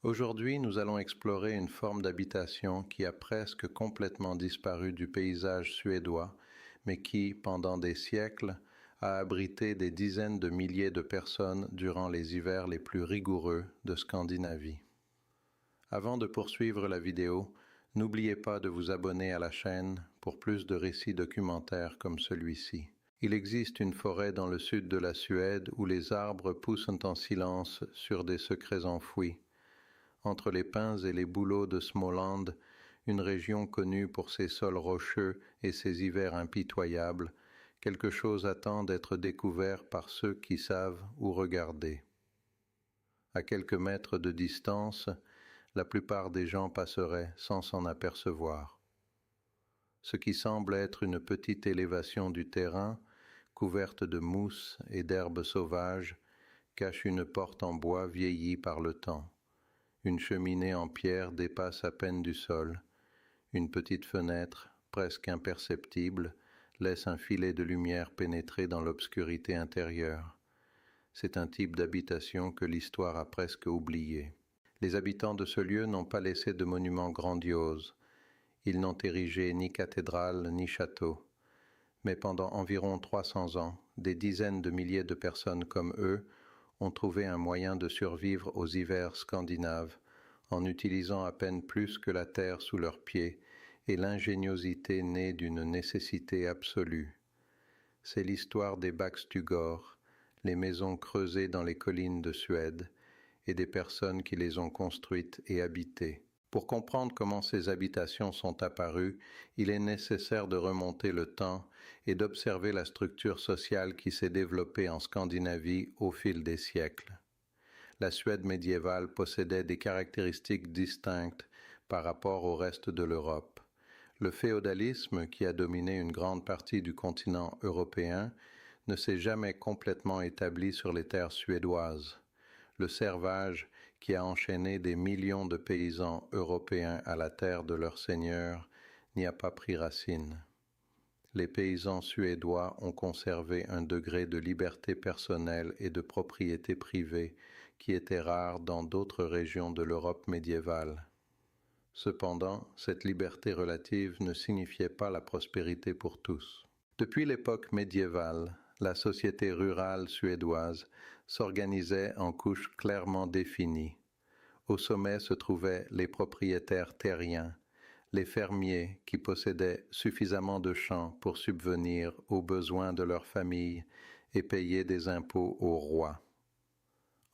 Aujourd'hui, nous allons explorer une forme d'habitation qui a presque complètement disparu du paysage suédois, mais qui, pendant des siècles, a abrité des dizaines de milliers de personnes durant les hivers les plus rigoureux de Scandinavie. Avant de poursuivre la vidéo, n'oubliez pas de vous abonner à la chaîne pour plus de récits documentaires comme celui-ci. Il existe une forêt dans le sud de la Suède où les arbres poussent en silence sur des secrets enfouis. Entre les pins et les bouleaux de Småland, une région connue pour ses sols rocheux et ses hivers impitoyables, quelque chose attend d'être découvert par ceux qui savent où regarder. À quelques mètres de distance, la plupart des gens passeraient sans s'en apercevoir. Ce qui semble être une petite élévation du terrain, couverte de mousse et d'herbes sauvages, cache une porte en bois vieillie par le temps. Une cheminée en pierre dépasse à peine du sol. Une petite fenêtre, presque imperceptible, laisse un filet de lumière pénétrer dans l'obscurité intérieure. C'est un type d'habitation que l'histoire a presque oublié. Les habitants de ce lieu n'ont pas laissé de monuments grandioses. Ils n'ont érigé ni cathédrale ni château. Mais pendant environ 300 ans, des dizaines de milliers de personnes comme eux ont trouvé un moyen de survivre aux hivers scandinaves, en utilisant à peine plus que la terre sous leurs pieds et l'ingéniosité née d'une nécessité absolue. C'est l'histoire des Bakstugor, les maisons creusées dans les collines de Suède, et des personnes qui les ont construites et habitées. Pour comprendre comment ces habitations sont apparues, il est nécessaire de remonter le temps et d'observer la structure sociale qui s'est développée en Scandinavie au fil des siècles. La Suède médiévale possédait des caractéristiques distinctes par rapport au reste de l'Europe. Le féodalisme, qui a dominé une grande partie du continent européen, ne s'est jamais complètement établi sur les terres suédoises. Le servage, qui a enchaîné des millions de paysans européens à la terre de leur seigneur, n'y a pas pris racine. Les paysans suédois ont conservé un degré de liberté personnelle et de propriété privée qui était rare dans d'autres régions de l'Europe médiévale. Cependant, cette liberté relative ne signifiait pas la prospérité pour tous. Depuis l'époque médiévale, la société rurale suédoise s'organisait en couches clairement définies. Au sommet se trouvaient les propriétaires terriens, les fermiers qui possédaient suffisamment de champs pour subvenir aux besoins de leur famille et payer des impôts au roi.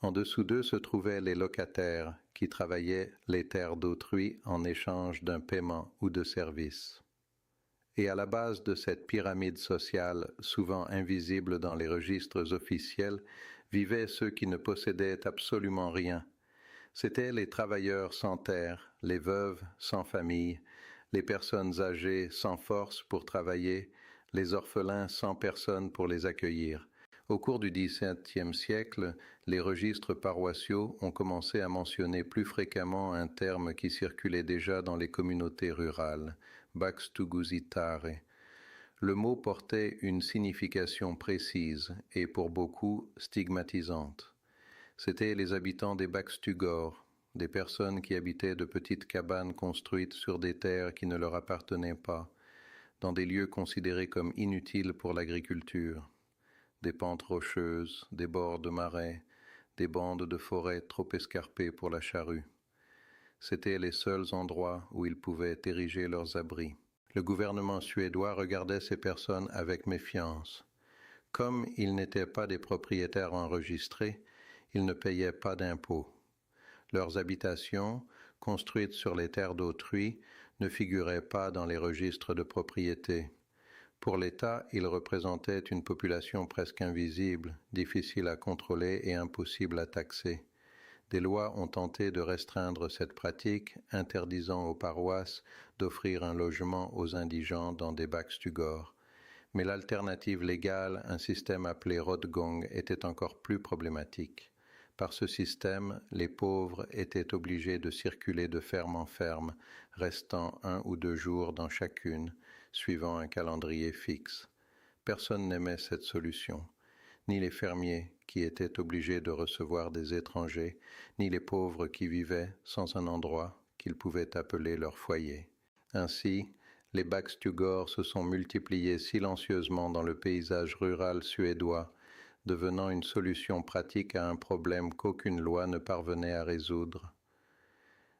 En dessous d'eux se trouvaient les locataires qui travaillaient les terres d'autrui en échange d'un paiement ou de services. Et à la base de cette pyramide sociale, souvent invisible dans les registres officiels, vivaient ceux qui ne possédaient absolument rien. C'étaient les travailleurs sans terre, les veuves sans famille, les personnes âgées sans force pour travailler, les orphelins sans personne pour les accueillir. Au cours du XVIIe siècle, les registres paroissiaux ont commencé à mentionner plus fréquemment un terme qui circulait déjà dans les communautés rurales, bakstugusitare. Le mot portait une signification précise et pour beaucoup stigmatisante. C'étaient les habitants des Bakstugor, des personnes qui habitaient de petites cabanes construites sur des terres qui ne leur appartenaient pas, dans des lieux considérés comme inutiles pour l'agriculture. Des pentes rocheuses, des bords de marais, des bandes de forêt trop escarpées pour la charrue. C'étaient les seuls endroits où ils pouvaient ériger leurs abris. Le gouvernement suédois regardait ces personnes avec méfiance. Comme ils n'étaient pas des propriétaires enregistrés, ils ne payaient pas d'impôts. Leurs habitations, construites sur les terres d'autrui, ne figuraient pas dans les registres de propriété. Pour l'État, ils représentaient une population presque invisible, difficile à contrôler et impossible à taxer. Des lois ont tenté de restreindre cette pratique, interdisant aux paroisses d'offrir un logement aux indigents dans des Bakstugor. Mais l'alternative légale, un système appelé Rådgång, était encore plus problématique. Par ce système, les pauvres étaient obligés de circuler de ferme en ferme, restant 1 ou 2 jours dans chacune, suivant un calendrier fixe. Personne n'aimait cette solution, ni les fermiers, qui étaient obligés de recevoir des étrangers, ni les pauvres qui vivaient sans un endroit qu'ils pouvaient appeler leur foyer. Ainsi, les Bakstugor se sont multipliés silencieusement dans le paysage rural suédois, devenant une solution pratique à un problème qu'aucune loi ne parvenait à résoudre.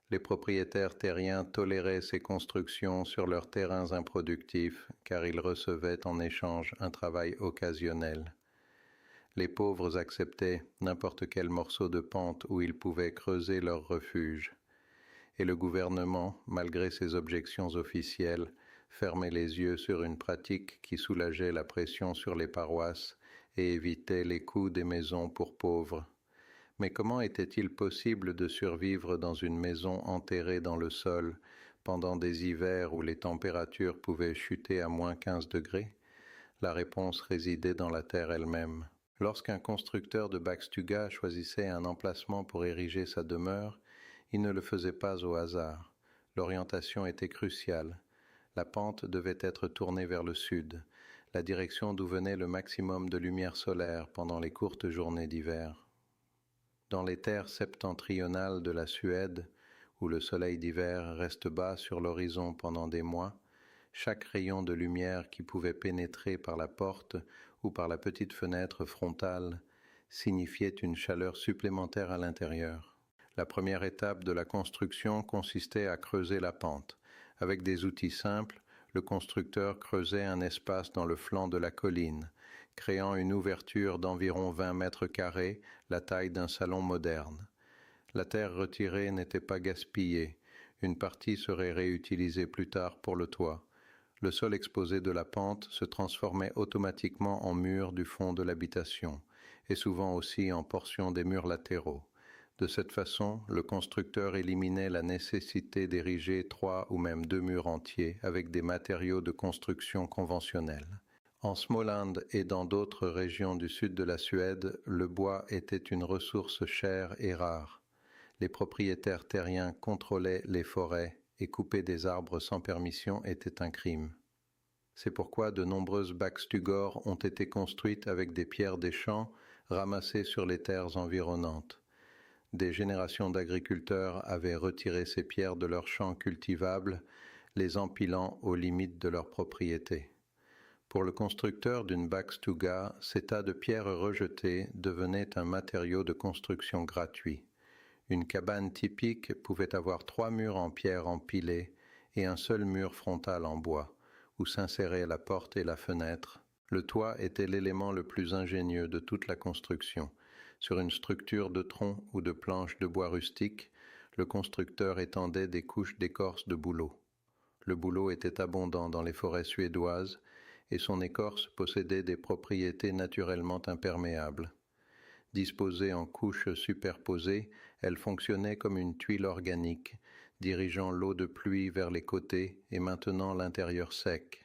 Les propriétaires terriens toléraient ces constructions sur leurs terrains improductifs, car ils recevaient en échange un travail occasionnel. Les pauvres acceptaient n'importe quel morceau de pente où ils pouvaient creuser leur refuge. Et le gouvernement, malgré ses objections officielles, fermait les yeux sur une pratique qui soulageait la pression sur les paroisses et évitait les coûts des maisons pour pauvres. Mais comment était-il possible de survivre dans une maison enterrée dans le sol pendant des hivers où les températures pouvaient chuter à moins 15 degrés? La réponse résidait dans la terre elle-même. Lorsqu'un constructeur de Bakstuga choisissait un emplacement pour ériger sa demeure, il ne le faisait pas au hasard. L'orientation était cruciale. La pente devait être tournée vers le sud, la direction d'où venait le maximum de lumière solaire pendant les courtes journées d'hiver. Dans les terres septentrionales de la Suède, où le soleil d'hiver reste bas sur l'horizon pendant des mois, chaque rayon de lumière qui pouvait pénétrer par la porte ou par la petite fenêtre frontale signifiait une chaleur supplémentaire à l'intérieur. La première étape de la construction consistait à creuser la pente. Avec des outils simples, le constructeur creusait un espace dans le flanc de la colline, créant une ouverture d'environ 20 mètres carrés, la taille d'un salon moderne. La terre retirée n'était pas gaspillée. Une partie serait réutilisée plus tard pour le toit. Le sol exposé de la pente se transformait automatiquement en mur du fond de l'habitation, et souvent aussi en portion des murs latéraux. De cette façon, le constructeur éliminait la nécessité d'ériger 3 ou même 2 murs entiers avec des matériaux de construction conventionnels. En Småland et dans d'autres régions du sud de la Suède, le bois était une ressource chère et rare. Les propriétaires terriens contrôlaient les forêts et couper des arbres sans permission était un crime. C'est pourquoi de nombreuses Bakstugor ont été construites avec des pierres des champs ramassées sur les terres environnantes. Des générations d'agriculteurs avaient retiré ces pierres de leurs champs cultivables, les empilant aux limites de leur propriété. Pour le constructeur d'une Bakstuga, ces tas de pierres rejetées devenaient un matériau de construction gratuit. Une cabane typique pouvait avoir 3 murs en pierre empilés et un seul mur frontal en bois, où s'inséraient la porte et la fenêtre. Le toit était l'élément le plus ingénieux de toute la construction. Sur une structure de tronc ou de planches de bois rustique, le constructeur étendait des couches d'écorce de bouleau. Le bouleau était abondant dans les forêts suédoises et son écorce possédait des propriétés naturellement imperméables. Disposée en couches superposées, elle fonctionnait comme une tuile organique, dirigeant l'eau de pluie vers les côtés et maintenant l'intérieur sec.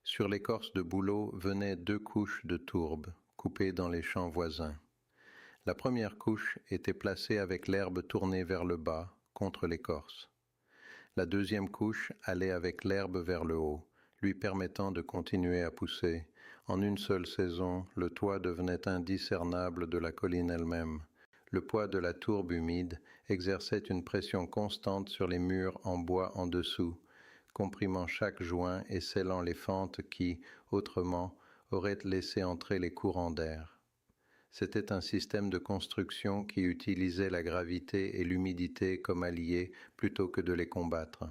Sur l'écorce de bouleau venaient 2 couches de tourbe, coupées dans les champs voisins. La première couche était placée avec l'herbe tournée vers le bas, contre l'écorce. La deuxième couche allait avec l'herbe vers le haut, lui permettant de continuer à pousser. En une seule saison, le toit devenait indiscernable de la colline elle-même. Le poids de la tourbe humide exerçait une pression constante sur les murs en bois en dessous, comprimant chaque joint et scellant les fentes qui, autrement, auraient laissé entrer les courants d'air. C'était un système de construction qui utilisait la gravité et l'humidité comme alliés plutôt que de les combattre.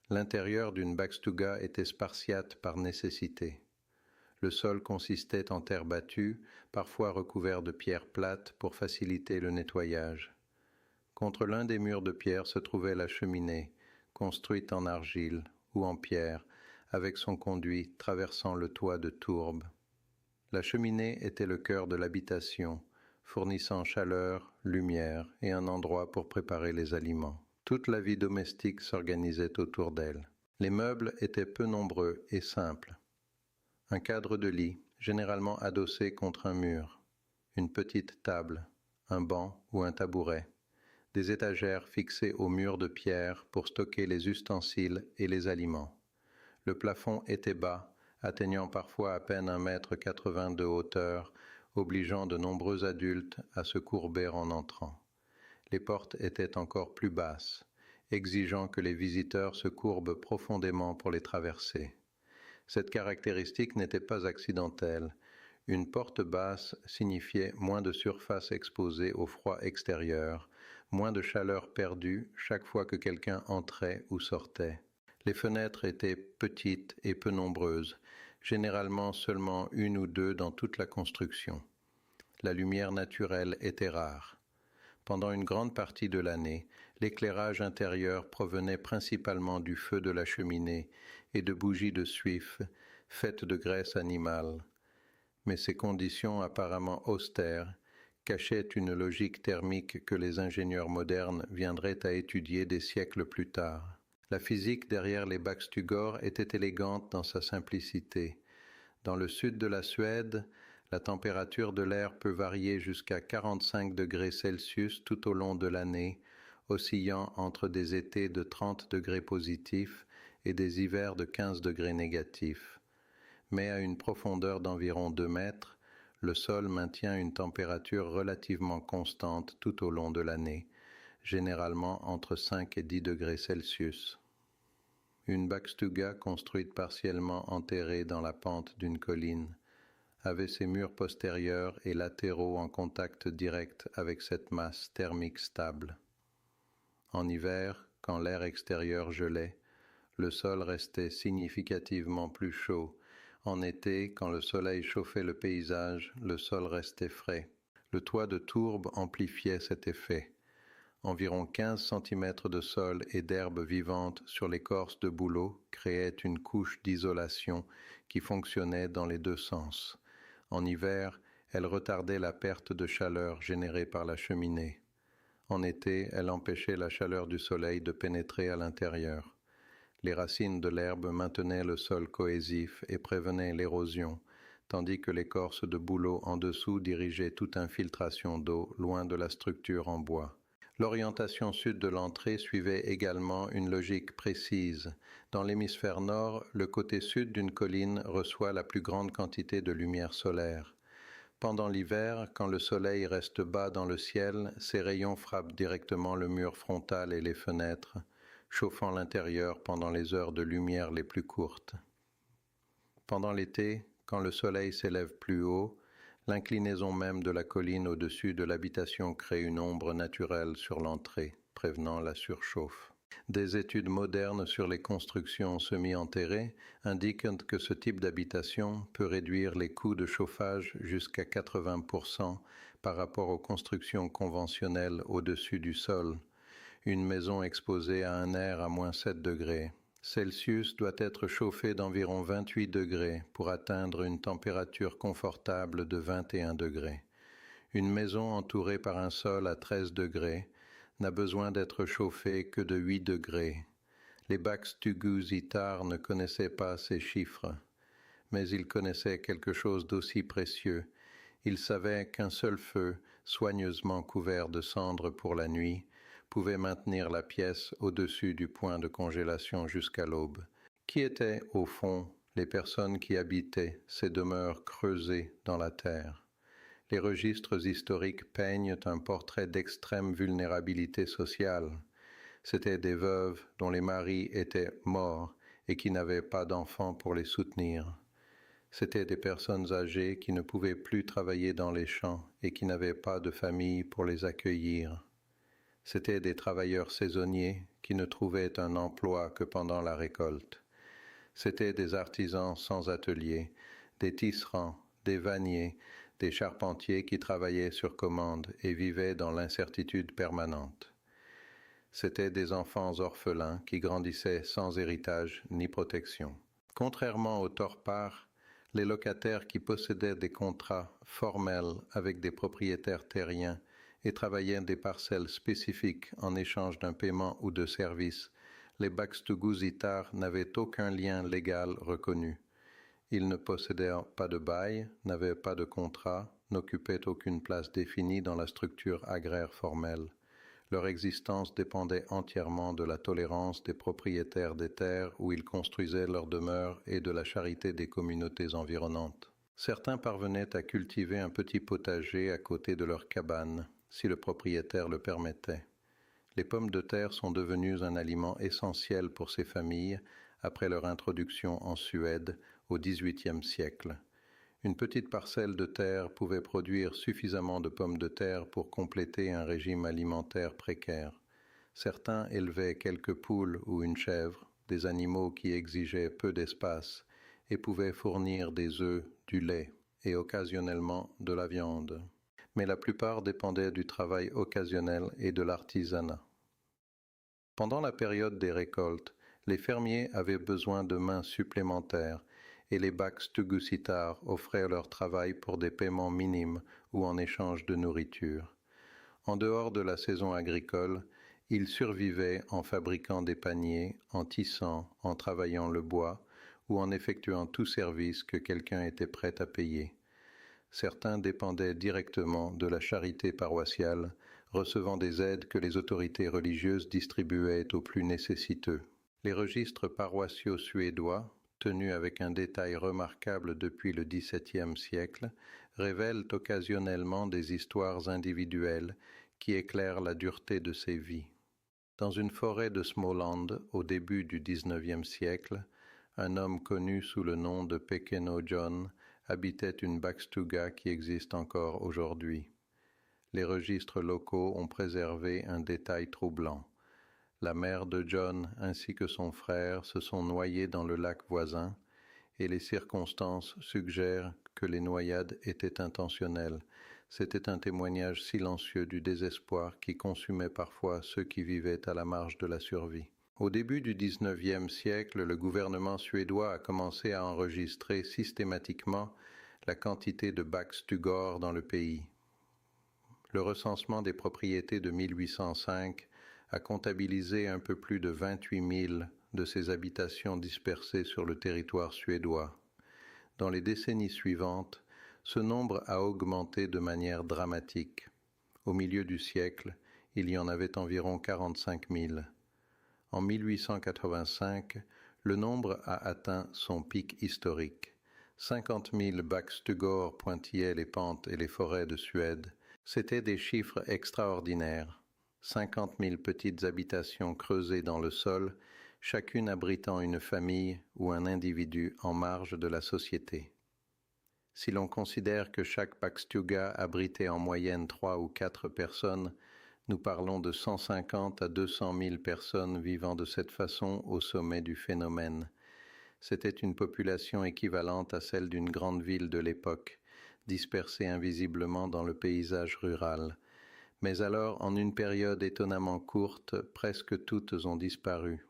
L'intérieur d'une Bakstuga était spartiate par nécessité. Le sol consistait en terre battue, parfois recouvert de pierres plates pour faciliter le nettoyage. Contre l'un des murs de pierre se trouvait la cheminée, construite en argile ou en pierre, avec son conduit traversant le toit de tourbe. La cheminée était le cœur de l'habitation, fournissant chaleur, lumière et un endroit pour préparer les aliments. Toute la vie domestique s'organisait autour d'elle. Les meubles étaient peu nombreux et simples. Un cadre de lit, généralement adossé contre un mur, une petite table, un banc ou un tabouret, des étagères fixées au mur de pierre pour stocker les ustensiles et les aliments. Le plafond était bas, atteignant parfois à peine 1,80 m de hauteur, obligeant de nombreux adultes à se courber en entrant. Les portes étaient encore plus basses, exigeant que les visiteurs se courbent profondément pour les traverser. Cette caractéristique n'était pas accidentelle. Une porte basse signifiait moins de surface exposée au froid extérieur, moins de chaleur perdue chaque fois que quelqu'un entrait ou sortait. Les fenêtres étaient petites et peu nombreuses, généralement seulement une ou deux dans toute la construction. La lumière naturelle était rare. Pendant une grande partie de l'année, l'éclairage intérieur provenait principalement du feu de la cheminée et de bougies de suif faites de graisse animale. Mais ces conditions apparemment austères cachaient une logique thermique que les ingénieurs modernes viendraient à étudier des siècles plus tard. La physique derrière les Bakstugor était élégante dans sa simplicité. Dans le sud de la Suède, la température de l'air peut varier jusqu'à 45 degrés Celsius tout au long de l'année, oscillant entre des étés de 30 degrés positifs et des hivers de 15 degrés négatifs. Mais à une profondeur d'environ 2 mètres, le sol maintient une température relativement constante tout au long de l'année, généralement entre 5 et 10 degrés Celsius. Une bakstuga construite partiellement enterrée dans la pente d'une colline avait ses murs postérieurs et latéraux en contact direct avec cette masse thermique stable. En hiver, quand l'air extérieur gelait, le sol restait significativement plus chaud. En été, quand le soleil chauffait le paysage, le sol restait frais. Le toit de tourbe amplifiait cet effet. Environ 15 cm de sol et d'herbe vivante sur l'écorce de bouleau créaient une couche d'isolation qui fonctionnait dans les deux sens. En hiver, elle retardait la perte de chaleur générée par la cheminée. En été, elle empêchait la chaleur du soleil de pénétrer à l'intérieur. Les racines de l'herbe maintenaient le sol cohésif et prévenaient l'érosion, tandis que l'écorce de bouleau en dessous dirigeait toute infiltration d'eau loin de la structure en bois. L'orientation sud de l'entrée suivait également une logique précise. Dans l'hémisphère nord, le côté sud d'une colline reçoit la plus grande quantité de lumière solaire. Pendant l'hiver, quand le soleil reste bas dans le ciel, ses rayons frappent directement le mur frontal et les fenêtres, chauffant l'intérieur pendant les heures de lumière les plus courtes. Pendant l'été, quand le soleil s'élève plus haut, l'inclinaison même de la colline au-dessus de l'habitation crée une ombre naturelle sur l'entrée, prévenant la surchauffe. Des études modernes sur les constructions semi-enterrées indiquent que ce type d'habitation peut réduire les coûts de chauffage jusqu'à 80% par rapport aux constructions conventionnelles au-dessus du sol. Une maison exposée à un air à moins 7 degrés Celsius doit être chauffée d'environ 28 degrés pour atteindre une température confortable de 21 degrés. Une maison entourée par un sol à 13 degrés n'a besoin d'être chauffée que de 8 degrés. Les Bakstugusitars ne connaissaient pas ces chiffres, mais ils connaissaient quelque chose d'aussi précieux. Ils savaient qu'un seul feu, soigneusement couvert de cendres pour la nuit, pouvait maintenir la pièce au-dessus du point de congélation jusqu'à l'aube. Qui étaient, au fond, les personnes qui habitaient ces demeures creusées dans la terre? Les registres historiques peignent un portrait d'extrême vulnérabilité sociale. C'étaient des veuves dont les maris étaient morts et qui n'avaient pas d'enfants pour les soutenir. C'étaient des personnes âgées qui ne pouvaient plus travailler dans les champs et qui n'avaient pas de famille pour les accueillir. C'étaient des travailleurs saisonniers qui ne trouvaient un emploi que pendant la récolte. C'étaient des artisans sans atelier, des tisserands, des vanniers, des charpentiers qui travaillaient sur commande et vivaient dans l'incertitude permanente. C'étaient des enfants orphelins qui grandissaient sans héritage ni protection. Contrairement aux torpards, les locataires qui possédaient des contrats formels avec des propriétaires terriens et travaillaient des parcelles spécifiques en échange d'un paiement ou de services, les Bakstugusitars n'avaient aucun lien légal reconnu. Ils ne possédaient pas de bail, n'avaient pas de contrat, n'occupaient aucune place définie dans la structure agraire formelle. Leur existence dépendait entièrement de la tolérance des propriétaires des terres où ils construisaient leurs demeures et de la charité des communautés environnantes. Certains parvenaient à cultiver un petit potager à côté de leur cabane, si le propriétaire le permettait. Les pommes de terre sont devenues un aliment essentiel pour ces familles après leur introduction en Suède au XVIIIe siècle. Une petite parcelle de terre pouvait produire suffisamment de pommes de terre pour compléter un régime alimentaire précaire. Certains élevaient quelques poules ou une chèvre, des animaux qui exigeaient peu d'espace et pouvaient fournir des œufs, du lait et occasionnellement de la viande. Mais la plupart dépendaient du travail occasionnel et de l'artisanat. Pendant la période des récoltes, les fermiers avaient besoin de mains supplémentaires et les Bakstugusittar offraient leur travail pour des paiements minimes ou en échange de nourriture. En dehors de la saison agricole, ils survivaient en fabriquant des paniers, en tissant, en travaillant le bois ou en effectuant tout service que quelqu'un était prêt à payer. Certains dépendaient directement de la charité paroissiale, recevant des aides que les autorités religieuses distribuaient aux plus nécessiteux. Les registres paroissiaux suédois, tenus avec un détail remarquable depuis le XVIIe siècle, révèlent occasionnellement des histoires individuelles qui éclairent la dureté de ces vies. Dans une forêt de Småland, au début du XIXe siècle, un homme connu sous le nom de Pequeno John habitait une bakstuga qui existe encore aujourd'hui. Les registres locaux ont préservé un détail troublant. La mère de John ainsi que son frère se sont noyés dans le lac voisin et les circonstances suggèrent que les noyades étaient intentionnelles. C'était un témoignage silencieux du désespoir qui consumait parfois ceux qui vivaient à la marge de la survie. Au début du XIXe siècle, le gouvernement suédois a commencé à enregistrer systématiquement la quantité de bakstugor dans le pays. Le recensement des propriétés de 1805 a comptabilisé un peu plus de 28 000 de ces habitations dispersées sur le territoire suédois. Dans les décennies suivantes, ce nombre a augmenté de manière dramatique. Au milieu du siècle, il y en avait environ 45 000. En 1885, le nombre a atteint son pic historique. 50 000 bakstugor pointillaient les pentes et les forêts de Suède. C'étaient des chiffres extraordinaires. 50 000 petites habitations creusées dans le sol, chacune abritant une famille ou un individu en marge de la société. Si l'on considère que chaque bakstuga abritait en moyenne 3 ou 4 personnes, nous parlons de 150 à 200 000 personnes vivant de cette façon au sommet du phénomène. C'était une population équivalente à celle d'une grande ville de l'époque, dispersée invisiblement dans le paysage rural. Mais alors, en une période étonnamment courte, presque toutes ont disparu.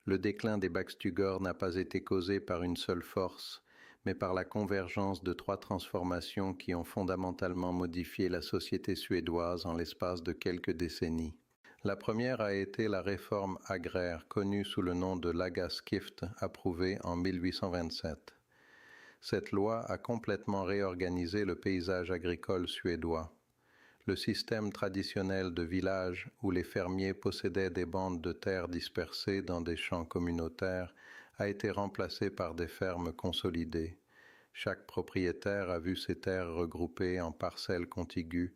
Le déclin des bakstugor n'a pas été causé par une seule force, mais par la convergence de 3 transformations qui ont fondamentalement modifié la société suédoise en l'espace de quelques décennies. La première a été la réforme agraire connue sous le nom de Lagaskift, approuvée en 1827. Cette loi a complètement réorganisé le paysage agricole suédois. Le système traditionnel de village où les fermiers possédaient des bandes de terre dispersées dans des champs communautaires a été remplacé par des fermes consolidées. Chaque propriétaire a vu ses terres regroupées en parcelles contiguës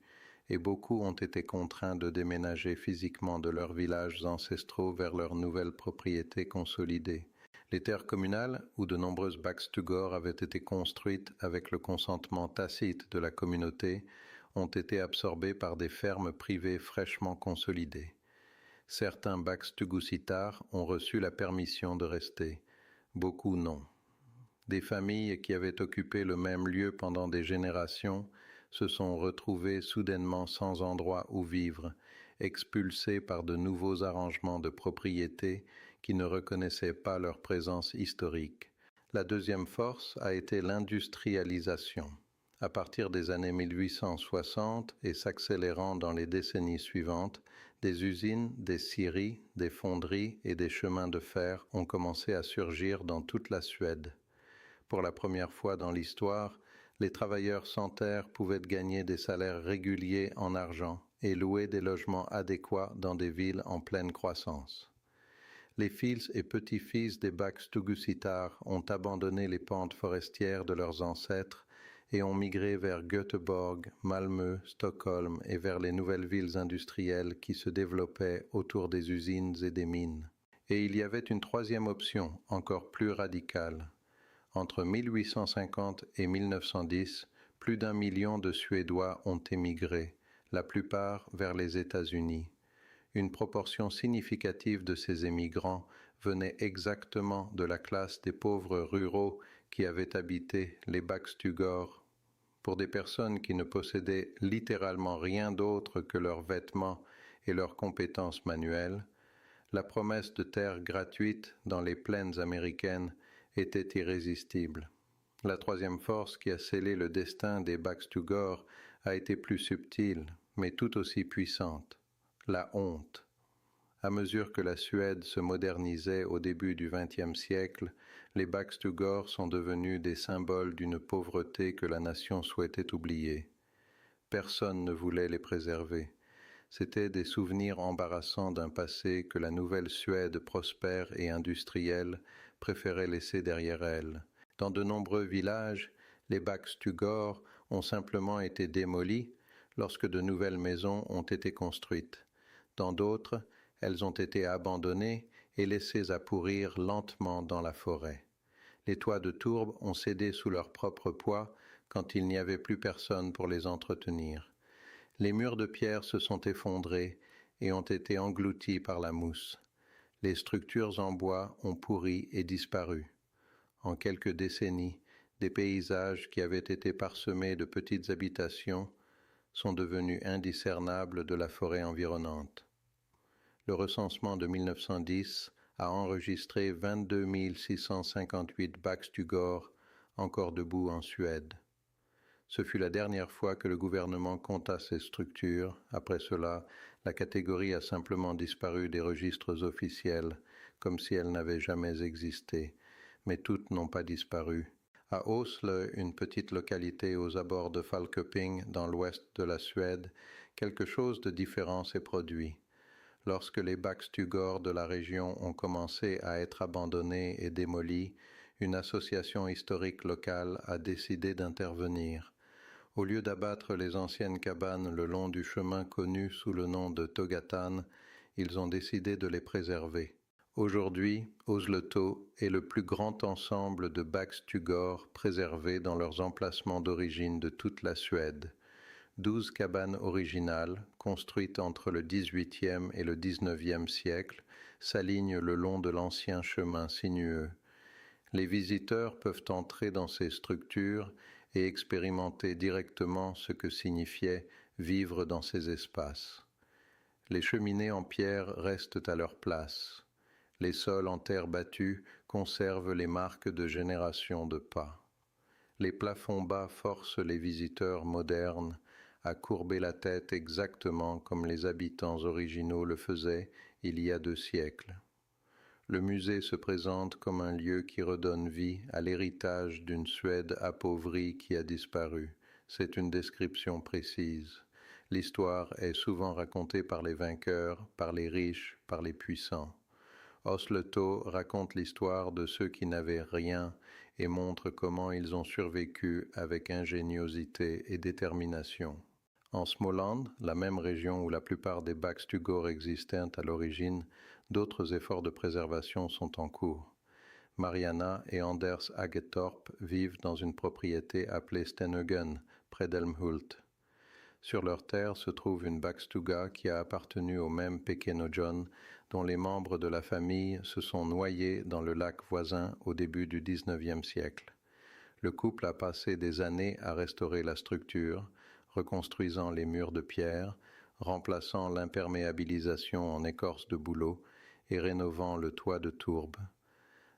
et beaucoup ont été contraints de déménager physiquement de leurs villages ancestraux vers leurs nouvelles propriétés consolidées. Les terres communales, où de nombreuses bakstugor avaient été construites avec le consentement tacite de la communauté, ont été absorbées par des fermes privées fraîchement consolidées. Certains bakstugusittar ont reçu la permission de rester, beaucoup non. Des familles qui avaient occupé le même lieu pendant des générations se sont retrouvées soudainement sans endroit où vivre, expulsées par de nouveaux arrangements de propriété qui ne reconnaissaient pas leur présence historique. La deuxième force a été l'industrialisation. À partir des années 1860 et s'accélérant dans les décennies suivantes, des usines, des scieries, des fonderies et des chemins de fer ont commencé à surgir dans toute la Suède. Pour la première fois dans l'histoire, les travailleurs sans terre pouvaient gagner des salaires réguliers en argent et louer des logements adéquats dans des villes en pleine croissance. Les fils et petits-fils des Bakstugusittar ont abandonné les pentes forestières de leurs ancêtres et ont migré vers Göteborg, Malmö, Stockholm et vers les nouvelles villes industrielles qui se développaient autour des usines et des mines. Et il y avait une troisième option, encore plus radicale. Entre 1850 et 1910, plus d'1 million de Suédois ont émigré, la plupart vers les États-Unis. Une proportion significative de ces émigrants venait exactement de la classe des pauvres ruraux qui avaient habité les Bakstugor. Pour des personnes qui ne possédaient littéralement rien d'autre que leurs vêtements et leurs compétences manuelles, la promesse de terre gratuite dans les plaines américaines était irrésistible. La troisième force qui a scellé le destin des Bakstugor a été plus subtile, mais tout aussi puissante, la honte. À mesure que la Suède se modernisait au début du XXe siècle, les Bakstugor sont devenus des symboles d'une pauvreté que la nation souhaitait oublier. Personne ne voulait les préserver. C'étaient des souvenirs embarrassants d'un passé que la nouvelle Suède prospère et industrielle préférait laisser derrière elle. Dans de nombreux villages, les Bakstugor ont simplement été démolis lorsque de nouvelles maisons ont été construites. Dans d'autres, elles ont été abandonnées et laissées à pourrir lentement dans la forêt. Les toits de tourbe ont cédé sous leur propre poids quand il n'y avait plus personne pour les entretenir. Les murs de pierre se sont effondrés et ont été engloutis par la mousse. Les structures en bois ont pourri et disparu. En quelques décennies, des paysages qui avaient été parsemés de petites habitations sont devenus indiscernables de la forêt environnante. Le recensement de 1910 a enregistré 22 658 Bakstugor encore debout en Suède. Ce fut la dernière fois que le gouvernement compta ces structures. Après cela, la catégorie a simplement disparu des registres officiels, comme si elle n'avait jamais existé. Mais toutes n'ont pas disparu. À Osle, une petite localité aux abords de Falköping, dans l'ouest de la Suède, quelque chose de différent s'est produit. Lorsque les Bakstugor de la région ont commencé à être abandonnés et démolis, une association historique locale a décidé d'intervenir. Au lieu d'abattre les anciennes cabanes le long du chemin connu sous le nom de Togatan, ils ont décidé de les préserver. Aujourd'hui, Osleto est le plus grand ensemble de Bakstugor préservés dans leurs emplacements d'origine de toute la Suède. 12 cabanes originales, construites entre le XVIIIe et le XIXe siècle, s'alignent le long de l'ancien chemin sinueux. Les visiteurs peuvent entrer dans ces structures et expérimenter directement ce que signifiait vivre dans ces espaces. Les cheminées en pierre restent à leur place. Les sols en terre battue conservent les marques de générations de pas. Les plafonds bas forcent les visiteurs modernes à courber la tête exactement comme les habitants originaux le faisaient il y a 2 siècles. Le musée se présente comme un lieu qui redonne vie à l'héritage d'une Suède appauvrie qui a disparu. C'est une description précise. L'histoire est souvent racontée par les vainqueurs, par les riches, par les puissants. Osleto raconte l'histoire de ceux qui n'avaient rien et montre comment ils ont survécu avec ingéniosité et détermination. En Småland, la même région où la plupart des Bakstugor existaient à l'origine, d'autres efforts de préservation sont en cours. Mariana et Anders Agetorp vivent dans une propriété appelée Stenhögen, près d'Älmhult. Sur leur terre se trouve une Bakstuga qui a appartenu au même Pequeno-John, dont les membres de la famille se sont noyés dans le lac voisin au début du XIXe siècle. Le couple a passé des années à restaurer la structure, reconstruisant les murs de pierre, remplaçant l'imperméabilisation en écorce de bouleau et rénovant le toit de tourbe.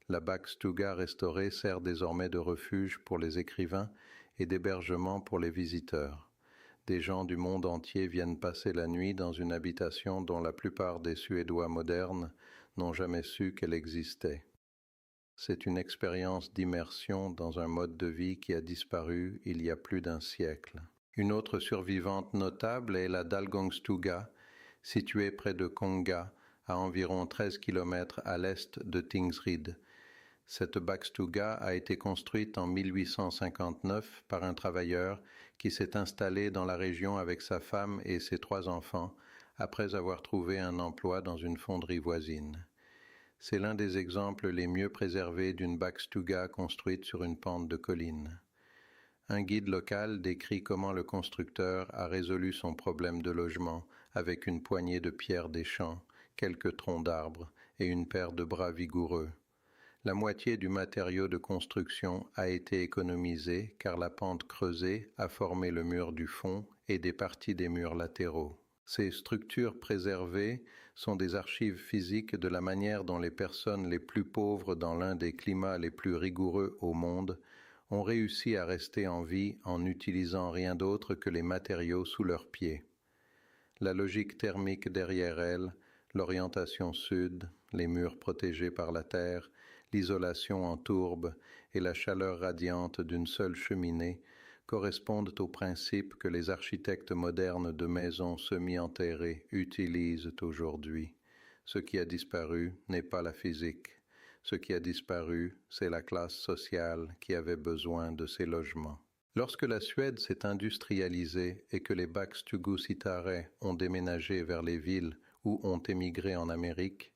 La Bakstuga restaurée sert désormais de refuge pour les écrivains et d'hébergement pour les visiteurs. Des gens du monde entier viennent passer la nuit dans une habitation dont la plupart des Suédois modernes n'ont jamais su qu'elle existait. C'est une expérience d'immersion dans un mode de vie qui a disparu il y a plus d'1 siècle. Une autre survivante notable est la Dalgångstuga, située près de Konga, à environ 13 km à l'est de Tingsryd. Cette bakstuga a été construite en 1859 par un travailleur qui s'est installé dans la région avec sa femme et ses 3 enfants après avoir trouvé un emploi dans une fonderie voisine. C'est l'un des exemples les mieux préservés d'une bakstuga construite sur une pente de colline. Un guide local décrit comment le constructeur a résolu son problème de logement avec une poignée de pierres des champs, quelques troncs d'arbres et une paire de bras vigoureux. La moitié du matériau de construction a été économisée car la pente creusée a formé le mur du fond et des parties des murs latéraux. Ces structures préservées sont des archives physiques de la manière dont les personnes les plus pauvres dans l'un des climats les plus rigoureux au monde ont réussi à rester en vie en n'utilisant rien d'autre que les matériaux sous leurs pieds. La logique thermique derrière elles, l'orientation sud, les murs protégés par la terre, l'isolation en tourbe et la chaleur radiante d'une seule cheminée correspondent aux principes que les architectes modernes de maisons semi-enterrées utilisent aujourd'hui. Ce qui a disparu n'est pas la physique. Ce qui a disparu, c'est la classe sociale qui avait besoin de ces logements. Lorsque la Suède s'est industrialisée et que les Bakstugusitare ont déménagé vers les villes ou ont émigré en Amérique,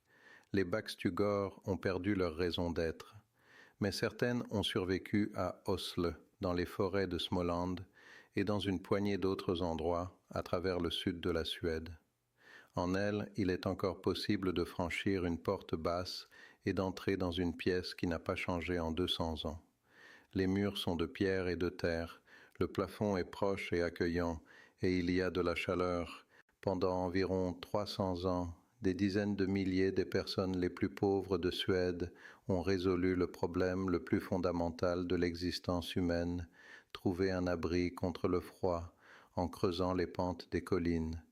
les Bakstugor ont perdu leur raison d'être. Mais certaines ont survécu à Oslo, dans les forêts de Småland, et dans une poignée d'autres endroits à travers le sud de la Suède. En elles, il est encore possible de franchir une porte basse et d'entrer dans une pièce qui n'a pas changé en 200 ans. Les murs sont de pierre et de terre, le plafond est proche et accueillant, et il y a de la chaleur. Pendant environ 300 ans, des dizaines de milliers des personnes les plus pauvres de Suède ont résolu le problème le plus fondamental de l'existence humaine, trouver un abri contre le froid en creusant les pentes des collines.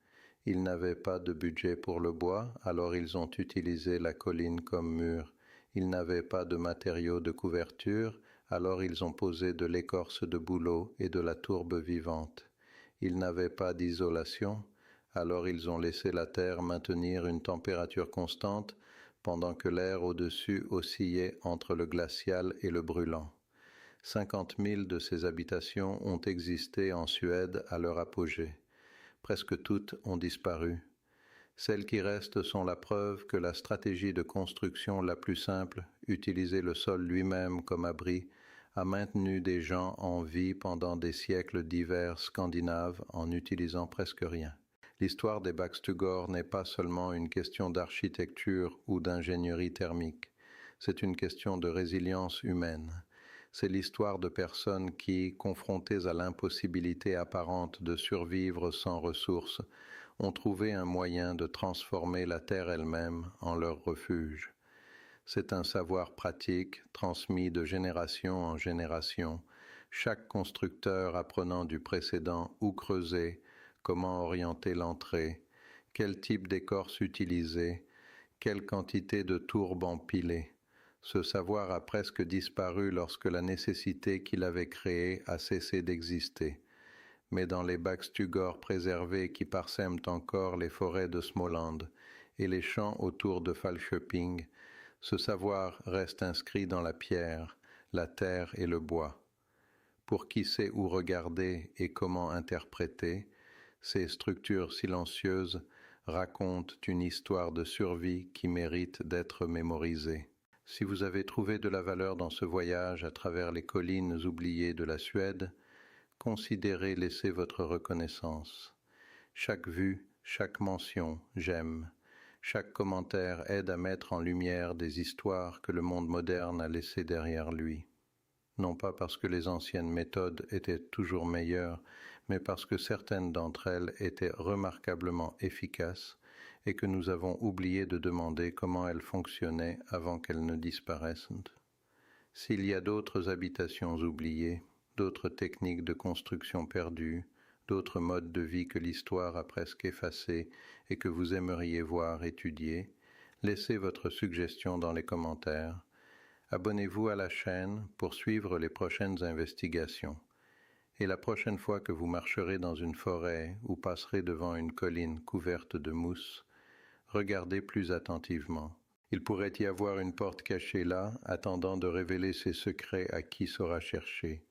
Ils n'avaient pas de budget pour le bois, alors ils ont utilisé la colline comme mur. Ils n'avaient pas de matériaux de couverture, alors ils ont posé de l'écorce de bouleau et de la tourbe vivante. Ils n'avaient pas d'isolation, alors ils ont laissé la terre maintenir une température constante pendant que l'air au-dessus oscillait entre le glacial et le brûlant. 50 000 de ces habitations ont existé en Suède à leur apogée. Presque toutes ont disparu. Celles qui restent sont la preuve que la stratégie de construction la plus simple, utiliser le sol lui-même comme abri, a maintenu des gens en vie pendant des siècles d'hiver scandinaves en n'utilisant presque rien. L'histoire des Bakstugor n'est pas seulement une question d'architecture ou d'ingénierie thermique, c'est une question de résilience humaine. C'est l'histoire de personnes qui, confrontées à l'impossibilité apparente de survivre sans ressources, ont trouvé un moyen de transformer la terre elle-même en leur refuge. C'est un savoir pratique transmis de génération en génération, chaque constructeur apprenant du précédent où creuser, comment orienter l'entrée, quel type d'écorce utiliser, quelle quantité de tourbe empiler. Ce savoir a presque disparu lorsque la nécessité qu'il avait créée a cessé d'exister. Mais dans les Bakstugor préservés qui parsèment encore les forêts de Småland et les champs autour de Falköping, ce savoir reste inscrit dans la pierre, la terre et le bois. Pour qui sait où regarder et comment interpréter, ces structures silencieuses racontent une histoire de survie qui mérite d'être mémorisée. Si vous avez trouvé de la valeur dans ce voyage à travers les collines oubliées de la Suède, considérez laisser votre reconnaissance. Chaque vue, chaque mention, j'aime. Chaque commentaire aide à mettre en lumière des histoires que le monde moderne a laissées derrière lui. Non pas parce que les anciennes méthodes étaient toujours meilleures, mais parce que certaines d'entre elles étaient remarquablement efficaces et que nous avons oublié de demander comment elles fonctionnaient avant qu'elles ne disparaissent. S'il y a d'autres habitations oubliées, d'autres techniques de construction perdues, d'autres modes de vie que l'histoire a presque effacés et que vous aimeriez voir étudier, laissez votre suggestion dans les commentaires. Abonnez-vous à la chaîne pour suivre les prochaines investigations. Et la prochaine fois que vous marcherez dans une forêt ou passerez devant une colline couverte de mousse, regardez plus attentivement. Il pourrait y avoir une porte cachée là, attendant de révéler ses secrets à qui saura chercher.